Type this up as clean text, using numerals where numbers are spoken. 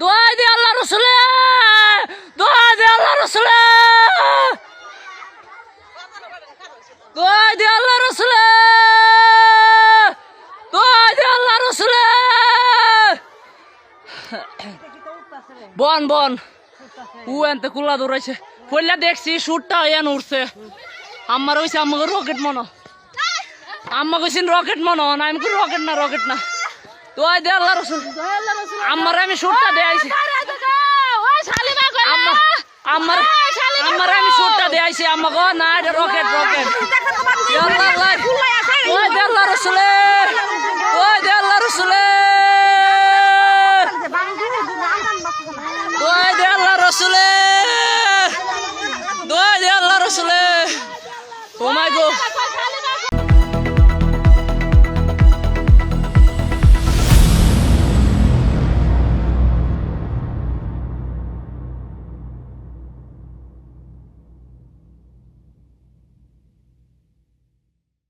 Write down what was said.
দোয়াই দে আল্লাহ রসুলে, দোয়াই দে আল্লাহ রসুলে, দোয়াই দে আল্লাহ রসুলে, দোয়াই দে আল্লাহ রসুলে। বন বন উ এনতে কুলা দৌড়াইছে পড়লা দেখছি সুটটা এন উঠছে আমার হইছে আমাকে রকেট মনো আম্মা কইছেন রকেট মনো না আমি কই রকেট না রকেট না দোয়াই দে আল্লাহ রসুল আমার আমি সুটটা দেয়াইছি আম্মা আমার আমার আমি সুটটা দেয়াইছি আম্মা গো না এটা রকেট রকেট আল্লাহ আল্লাহ